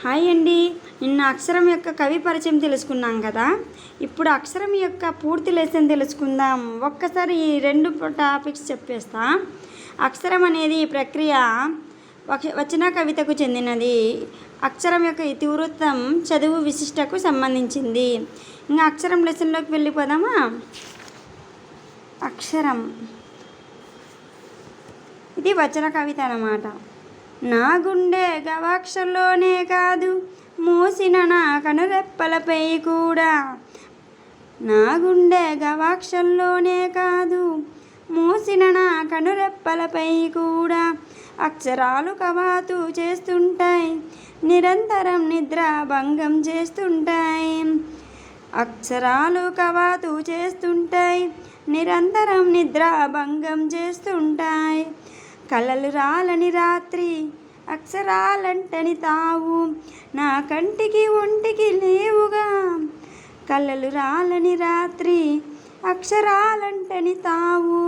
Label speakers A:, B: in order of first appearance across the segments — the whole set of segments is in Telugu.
A: హాయ్ అండి. నిన్న అక్షరం యొక్క కవి పరిచయం తెలుసుకున్నాం కదా. ఇప్పుడు అక్షరం యొక్క పూర్తి లెసన్ తెలుసుకుందాం. ఒక్కసారి ఈ రెండు టాపిక్స్ చెప్పేస్తా. అక్షరం అనేది ప్రక్రియ వచన కవితకు చెందినది. అక్షరం యొక్క ఇతివృత్తం చదువు విశిష్టకు సంబంధించింది. ఇంకా అక్షరం లెసన్లోకి వెళ్ళిపోదామా. అక్షరం ఇది వచన కవిత అన్నమాట. నా గుండె గవాక్షంలోనే కాదు, మూసిన నా కనురెప్పలపై కూడా. నా గుండె గవాక్షంలోనే కాదు, మూసిన నా కనురెప్పలపై కూడా. అక్షరాలు కవాతు చేస్తుంటాయి, నిరంతరం నిద్ర భంగం చేస్తుంటాయి. అక్షరాలు కవాతు చేస్తుంటాయి, నిరంతరం నిద్ర భంగం చేస్తుంటాయి. కలలు రాలని రాత్రి అక్షరాలంటని తావు, నా కంటికి ఒంటికి లేవుగా. కలలు రాలని రాత్రి అక్షరాలంటని తావు,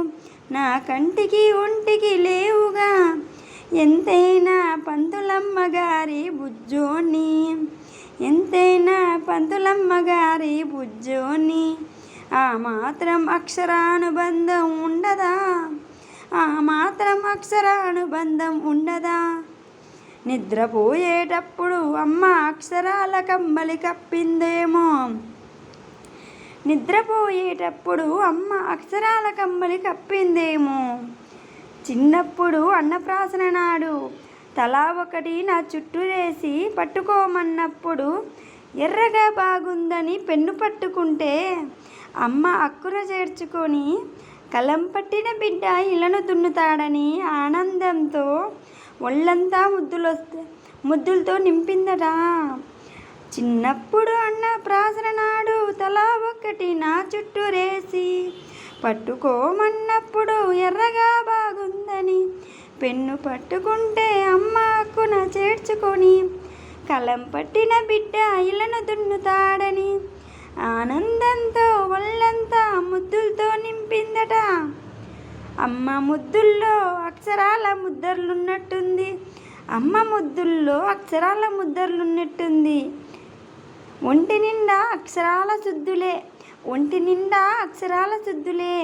A: నా కంటికి ఒంటికి లేవుగా. ఎంతైనా పంతులమ్మ గారి బుజ్జోని, ఎంతైనా పంతులమ్మ గారి బుజ్జోని. ఆ మాత్రం అక్షరానుబంధం ఉండదా, ఆ మాత్రం అక్షరానుబంధం ఉండదా. నిద్రపోయేటప్పుడు అమ్మ అక్షరాల కమ్మలి కప్పిందేమో, నిద్రపోయేటప్పుడు అమ్మ అక్షరాల కమ్మలి కప్పిందేమో. చిన్నప్పుడు అన్నప్రాసన నాడు తలా ఒకటి నా చుట్టూ వేసి పట్టుకోమన్నప్పుడు ఎర్రగా బాగుందని పెన్ను పట్టుకుంటే అమ్మ అక్కున చేర్చుకొని కలం పట్టిన బిడ్డ ఇలను దున్నుతాడని ఆనందంతో ఒళ్ళంతా ముద్దులతో నింపిందట. చిన్నప్పుడు అన్న ప్రాసన నాడు తలా ఒక్కటి నా చుట్టూ రేసి పట్టుకోమన్నప్పుడు ఎర్రగా బాగుందని పెన్ను పట్టుకుంటే అమ్మ అక్కున చేర్చుకొని కలం పట్టిన బిడ్డ ఇలను దున్నుతాడని ఆనందంతో ఒళ్ళంతా ముద్దులతో నింపిందట. అమ్మ ముద్దుల్లో అక్షరాల ముద్దర్లున్నట్టుంది, అమ్మ ముద్దుల్లో అక్షరాల ముద్దర్లున్నట్టుంది. ఒంటి నిండా అక్షరాల శుద్ధులే, ఒంటి నిండా అక్షరాల శుద్ధులే.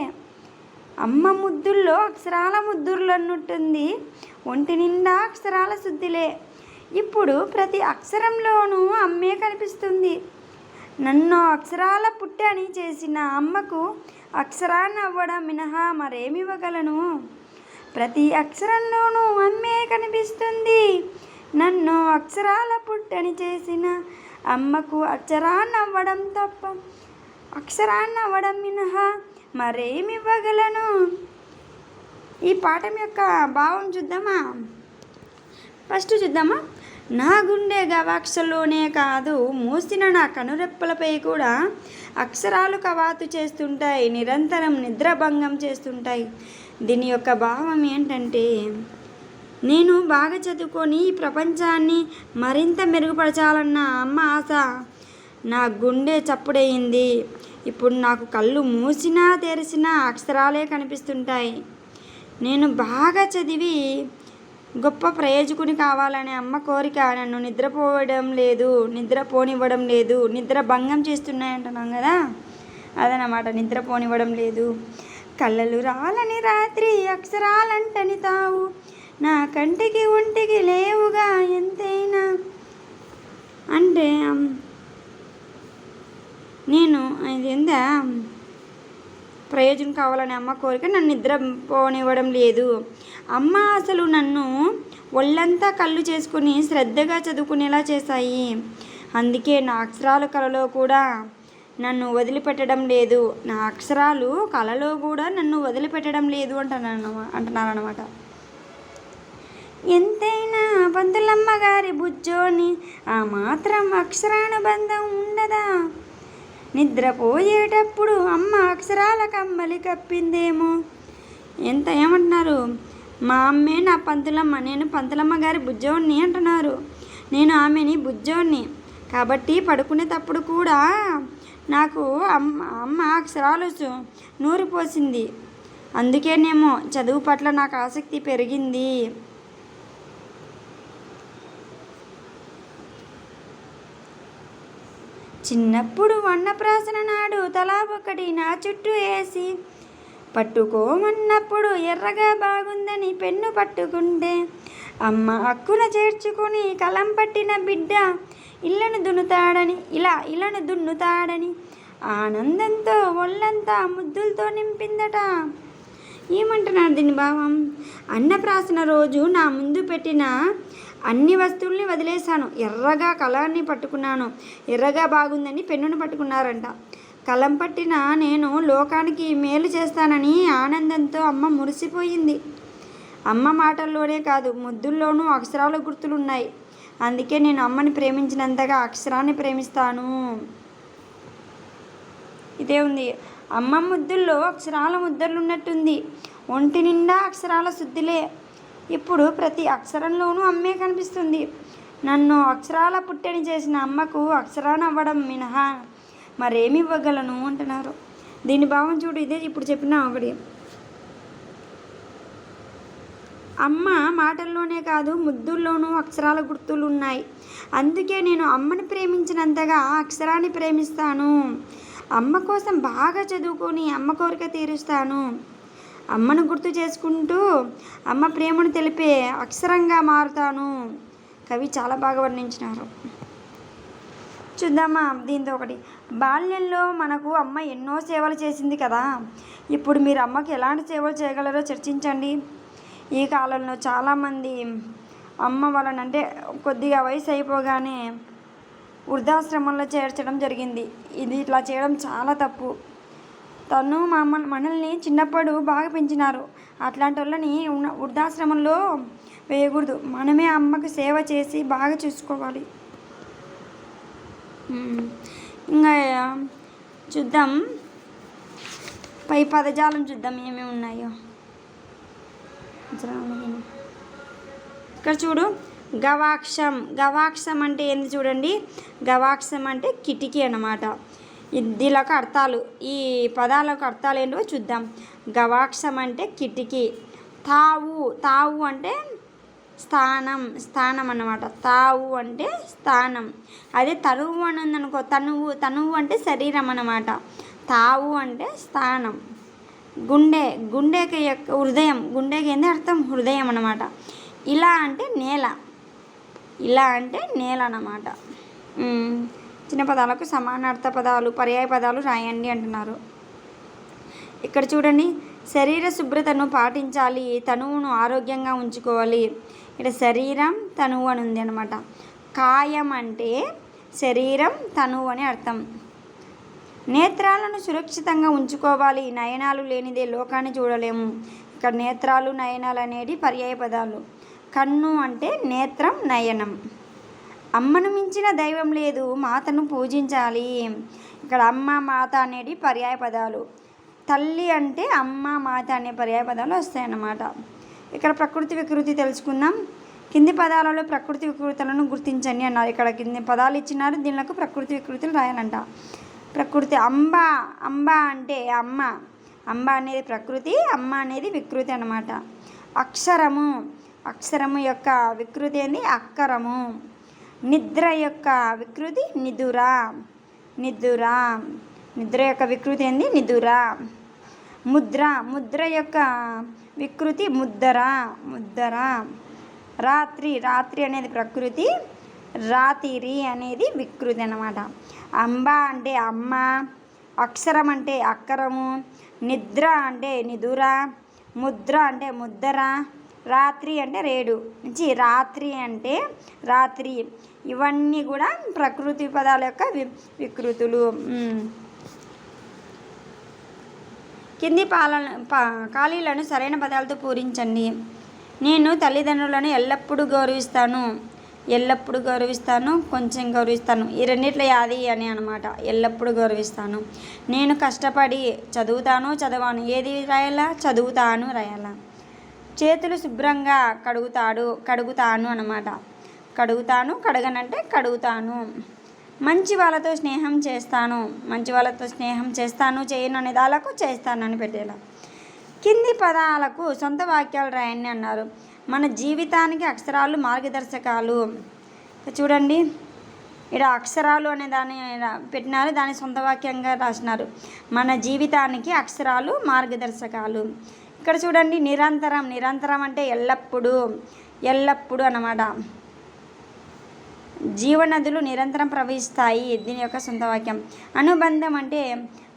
A: అమ్మ ముద్దుల్లో అక్షరాల ముద్దుర్లన్నట్టుంది, ఒంటి నిండా అక్షరాల శుద్ధులే. ఇప్పుడు ప్రతి అక్షరంలోనూ అమ్మే కనిపిస్తుంది. నన్ను అక్షరాల పుట్టని చేసిన అమ్మకు అక్షరాన్ని అవ్వడం మినహా మరేమివ్వగలను. ప్రతి అక్షరంలోనూ అమ్మే కనిపిస్తుంది. నన్ను అక్షరాల పుట్టని చేసిన అమ్మకు అక్షరాన్ని అవ్వడం తప్ప, అక్షరాన్ని అవ్వడం మినహా మరేమివ్వగలను. ఈ పాఠం యొక్క భావం చూద్దామా. ఫస్ట్ చూద్దామా. నా గుండె గవాక్షలోనే కాదు, మూసిన నా కనురెప్పలపై కూడా అక్షరాలు కవాతు చేస్తుంటాయి, నిరంతరం నిద్రభంగం చేస్తుంటాయి. దీని యొక్క భావం ఏంటంటే, నేను బాగా చదువుకొని ఈ ప్రపంచాన్ని మరింత మెరుగుపరచాలన్న అమ్మ ఆశ నా గుండె చప్పుడయింది. ఇప్పుడు నాకు కళ్ళు మూసినా తెరిసినా అక్షరాలే కనిపిస్తుంటాయి. నేను బాగా చదివి గొప్ప ప్రయోజకుని కావాలనే అమ్మ కోరిక నన్ను నిద్రపోనివ్వడం లేదు. నిద్ర భంగం చేస్తున్నాయంటున్నాం కదా, అదనమాట, నిద్రపోనివ్వడం లేదు. కళ్ళలు రాలని రాత్రి అక్షరాలంటని తావు, నా కంటికి ఒంటికి లేవుగా. ఎంతైనా అంటే నేను ఇది ఎంత ప్రయోజనం కావాలని అమ్మ కోరిక నన్ను నిద్రపోనివ్వడం లేదు. అమ్మ అసలు నన్ను ఒళ్ళంతా కళ్ళు చేసుకుని శ్రద్ధగా చదువుకునేలా చేశాయి. అందుకే నా అక్షరాలు కళలో కూడా నన్ను వదిలిపెట్టడం లేదు, నా అక్షరాలు కళలో కూడా నన్ను వదిలిపెట్టడం లేదు అంటున్నారన్నమాట. ఎంతైనా పంతులమ్మ గారి బుజ్జోని, ఆ మాత్రం అక్షరానుబంధం ఉండదా. నిద్రపోయేటప్పుడు అమ్మ అక్షరాల కమ్మలి కప్పిందేమో. ఏమంటున్నారు, మా అమ్మే నా పంతులమ్మ, నేను పంతులమ్మ గారి బుజ్జోన్ని అంటున్నారు. నేను ఆమెని బుజ్జోన్ని కాబట్టి పడుకునేటప్పుడు కూడా నాకు అమ్మ అక్షరాలు నూరిపోసింది. అందుకేనేమో చదువు పట్ల నాకు ఆసక్తి పెరిగింది. చిన్నప్పుడు అన్నప్రాసన నాడు తలా ఒకటి నా చుట్టూ వేసి పట్టుకోమన్నప్పుడు ఎర్రగా బాగుందని పెన్ను పట్టుకుంటే అమ్మ హక్కున చేర్చుకొని కలం పట్టిన బిడ్డ ఇళ్ళను దున్నుతాడని ఆనందంతో ఒళ్ళంతా ముద్దులతో నింపిందట. ఏమంటున్నాడు దీని భావం? అన్నప్రాసన రోజు నా ముందు పెట్టిన అన్ని వస్తువుల్ని వదిలేశాను, ఎర్రగా కలాన్ని పట్టుకున్నాను, ఎర్రగా బాగుందని పెన్నును పట్టుకున్నారంట. కలం పట్టిన నేను లోకానికి మేలు చేస్తానని ఆనందంతో అమ్మ మురిసిపోయింది. అమ్మ మాటల్లోనే కాదు, ముద్దుల్లోనూ అక్షరాల గుర్తులున్నాయి. అందుకే నేను అమ్మని ప్రేమించినంతగా అక్షరాన్ని ప్రేమిస్తాను. ఇదే ఉంది. అమ్మ ముద్దుల్లో అక్షరాల ముద్దలు ఉన్నట్టుంది. ఒంటి నిండా అక్షరాల శుద్ధిలే. ఇప్పుడు ప్రతి అక్షరంలోనూ అమ్మే కనిపిస్తుంది. నన్ను అక్షరాల పుట్టెని చేసిన అమ్మకు అక్షరాన్ని అవ్వడం మినహా మరేమి ఇవ్వగలను అంటున్నారు. దీని భావం చూడు, ఇదే ఇప్పుడు చెప్పిన ఒకటి. అమ్మ మాటల్లోనే కాదు, ముద్దుల్లోనూ అక్షరాల గుర్తులు ఉన్నాయి. అందుకే నేను అమ్మని ప్రేమించినంతగా అక్షరాన్ని ప్రేమిస్తాను. అమ్మ కోసం బాగా చదువుకొని అమ్మ కోరిక తీరుస్తాను. అమ్మను గుర్తు చేసుకుంటూ అమ్మ ప్రేమను తెలిపే అక్షరంగా మారుతాను. కవి చాలా బాగా వర్ణించినారు. చూద్దామా దీంతో ఒకటి. బాల్యంలో మనకు అమ్మ ఎన్నో సేవలు చేసింది కదా. ఇప్పుడు మీరు అమ్మకి ఎలాంటి సేవలు చేయగలరో చర్చించండి. ఈ కాలంలో చాలామంది అమ్మ వాళ్ళని అంటే కొద్దిగా వయసు అయిపోగానే వృద్ధాశ్రమంలో చేర్చడం జరిగింది. ఇది ఇట్లా చేయడం చాలా తప్పు. తను మనల్ని చిన్నప్పుడు బాగా పెంచినారు. అట్లాంటి వాళ్ళని వృద్ధాశ్రమంలో వేయకూడదు. మనమే అమ్మకు సేవ చేసి బాగా చూసుకోవాలి. ఇంకా చూద్దాం, పై పదజాలం చూద్దాం ఏమేమి ఉన్నాయో. ఇక్కడ చూడు, గవాక్షం. గవాక్షం అంటే ఏంది చూడండి. గవాక్షం అంటే కిటికీ అన్నమాట. దీనికి అర్థాలు, ఈ పదాలకు అర్థాలు ఏంటో చూద్దాం. గవాక్షం అంటే కిటికీ. తావు. తావు అంటే స్థానం అన్నమాట. తావు అంటే స్థానం. అదే తనువు అని ఉందనుకో, తనువు అంటే శరీరం అన్నమాట. తావు అంటే స్థానం. గుండెకి యొక్క హృదయం. గుండెకి ఏంది అర్థం? హృదయం అన్నమాట. ఇలా అంటే నేల. ఇలా అంటే నేల అన్నమాట. చిన్న పదాలకు సమానార్థ పదాలు, పర్యాయ పదాలు రాయండి అంటున్నారు. ఇక్కడ చూడండి, శరీర శుభ్రతను పాటించాలి, తనువును ఆరోగ్యంగా ఉంచుకోవాలి. ఇక్కడ శరీరం, తనువు అని ఉంది అనమాట. కాయం అంటే శరీరం, తనువు అని అర్థం. నేత్రాలను సురక్షితంగా ఉంచుకోవాలి, నయనాలు లేనిదే లోకాన్ని చూడలేము. ఇక్కడ నేత్రాలు, నయనాలు అనేది పర్యాయ పదాలు. కన్ను అంటే నేత్రం, నయనం. అమ్మను మించిన దైవం లేదు, మాతను పూజించాలి. ఇక్కడ అమ్మ, మాత అనేది పర్యాయ పదాలు. తల్లి అంటే అమ్మ, మాత అనే పర్యాయ పదాలు వస్తాయన్నమాట. ఇక్కడ ప్రకృతి వికృతి తెలుసుకుందాం. కింది పదాలలో ప్రకృతి వికృతులను గుర్తించండి అన్నారు. ఇక్కడ కింది పదాలు ఇచ్చినారు, దీనిలకు ప్రకృతి వికృతులు రాయాలంట. ప్రకృతి అంబ. అంబ అంటే అమ్మ. అంబ అనేది ప్రకృతి, అమ్మ అనేది వికృతి అన్నమాట. అక్షరము. అక్షరము యొక్క వికృతి ఏంది? అక్కరము. నిద్ర యొక్క వికృతి నిదుర. నిద్ర యొక్క వికృతి ఏంది? నిదుర. ముద్ర. ముద్ర యొక్క వికృతి ముద్దర. రాత్రి అనేది ప్రకృతి, రాతిరి అనేది వికృతి అన్నమాట. అంబ అంటే అమ్మ, అక్షరం అంటే అక్కరము, నిద్ర అంటే నిదుర, ముద్ర అంటే ముద్దర, రాత్రి అంటే రేడు నుంచి రాత్రి అంటే రాత్రి. ఇవన్నీ కూడా ప్రకృతి పదాల యొక్క వికృతులు. కింది ఖాళీలను సరైన పదాలతో పూరించండి. నేను తల్లిదండ్రులను ఎల్లప్పుడూ గౌరవిస్తాను, కొంచెం గౌరవిస్తాను. ఈ రెండిట్లో యాది అని అనమాట. ఎల్లప్పుడూ గౌరవిస్తాను. నేను కష్టపడి చదవాను. ఏది రాయాలా? చదువుతాను రాయాలా. చేతులు శుభ్రంగా కడుగుతాను అన్నమాట. కడగనంటే కడుగుతాను. మంచి వాళ్ళతో స్నేహం చేస్తాను. చేయను అనే దాలకు చేస్తాను అని పెట్టేలా. కింది పదాలకు సొంత వాక్యాలు రాయండి అన్నారు. మన జీవితానికి అక్షరాలు మార్గదర్శకాలు. చూడండి, ఇక్కడ అక్షరాలు అనే దాన్ని పెట్టినారు, దాని సొంత వాక్యంగా రాసినారు. మన జీవితానికి అక్షరాలు మార్గదర్శకాలు. ఇక్కడ చూడండి, నిరంతరం. నిరంతరం అంటే ఎల్లప్పుడూ, ఎల్లప్పుడూ అన్నమాట. జీవనదులు నిరంతరం ప్రవహిస్తాయి, దీని యొక్క సొంత వాక్యం. అనుబంధం అంటే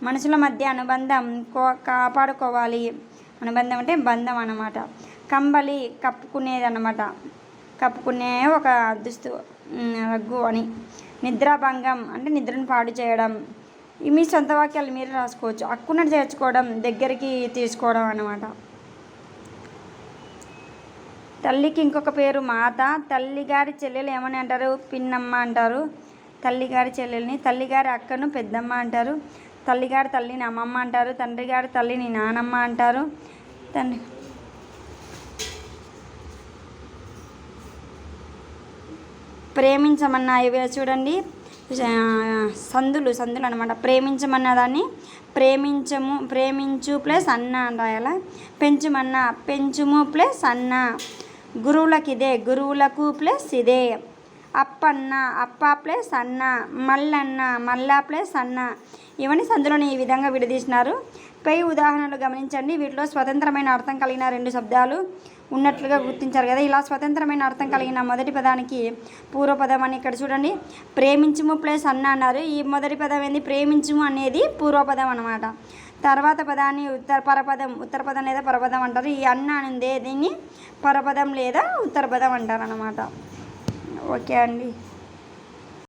A: మనుషుల మధ్య అనుబంధం కాపాడుకోవాలి. అనుబంధం అంటే బంధం అన్నమాట. కంబలి కప్పుకునేది అన్నమాట, కప్పుకునే ఒక దుస్తు, రగ్గు అని. నిద్రాభంగం అంటే నిద్రను పాడు చేయడం. మీ సొంత వాక్యాలు మీరు రాసుకోవచ్చు. హక్కును చేర్చుకోవడం, దగ్గరికి తీసుకోవడం అన్నమాట. తల్లికి ఇంకొక పేరు మాత. తల్లిగారి చెల్లెలు ఏమని అంటారు? పిన్నమ్మ అంటారు. తల్లిగారి చెల్లెల్ని. తల్లిగారి అక్కను పెద్దమ్మ అంటారు. తల్లిగారి తల్లిని అమ్మమ్మ అంటారు. తండ్రి గారి తల్లిని నానమ్మ అంటారు. తండ్రి ప్రేమించమన్న ఇవి చూడండి, సందులు అనమాట. ప్రేమించమన్న దాన్ని ప్రేమించు ప్లస్ అన్న అని రాయాల. పెంచుమన్న పెంచుము ప్లస్ అన్న. గురువులకు ఇదే, గురువులకు ప్లస్ ఇదే. అప్పన్న అప్ప ప్లస్ అన్న. మల్లన్న మల్ల ప్లస్ అన్న. ఇవన్నీ సందులోని ఈ విధంగా విడదీసినారు. పై ఉదాహరణలు గమనించండి. వీటిలో స్వతంత్రమైన అర్థం కలిగిన 2 శబ్దాలు ఉన్నట్లుగా గుర్తించారు కదా. ఇలా స్వతంత్రమైన అర్థం కలిగిన మొదటి పదానికి పూర్వపదం అని ఇక్కడ చూడండి. ప్రేమించుము ప్లస్ అన్న అన్నారు. ఈ మొదటి పదం ఏంది? ప్రేమించుము అనేది పూర్వపదం అన్నమాట. తర్వాత పదాన్ని ఉత్తరపదం లేదా పరపదం అంటారు. ఈ అన్న అనేది దీన్ని పరపదం లేదా ఉత్తరపదం అంటారు అన్నమాట. ఓకే అండి.